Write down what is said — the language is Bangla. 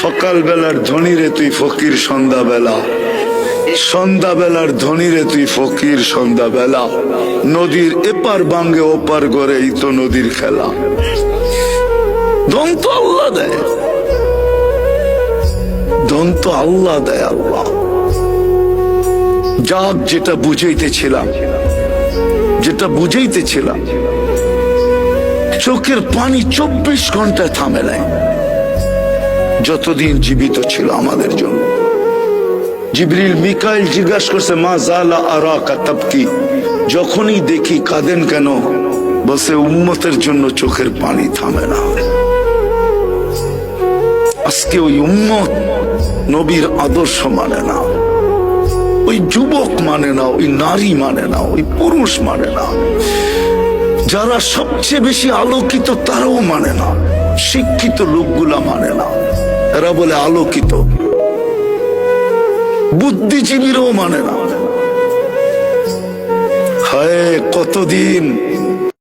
সকাল বেলার ধনী রে তুই ফকির সন্ধ্যাবেলা, সন্ধ্যাবেলার ধনী রে তুই ফকির সন্ধ্যাবেলা। নদীর এপার বাঙ্গে ওপার করে এই তো নদীর খেলা। ধন তো আল্লাহ দেয়, ধন তো আল্লাহ দেয়। আল্লাহ যাক, যেটা বুঝাইতেছিলাম, যেটা বুঝাইতেছিলাম, চোখের পানি 24 ঘন্টায় থামে নাই যতদিন জীবিত ছিল আমাদের জন্য। জিবরিল মিকাইল জিজ্ঞাসা করছে, মা জালা আরাকা তাবকি, যখনই দেখি কাঁদেন কেন? বসে উম্মতের জন্য চোখের পানি থামে না। আজকে ওই উম্মত নবীর আদর্শ মানে না, ওই যুবক মানে না, ওই নারী মানে না, ওই পুরুষ মানে না। যারা সবচেয়ে বেশি আলোকিত তারাও মানে না, শিক্ষিত লোকগুলা মানে না। এরা বলে আলোকিত, বুদ্ধিজীবীরাও মানে না। হায় কতদিন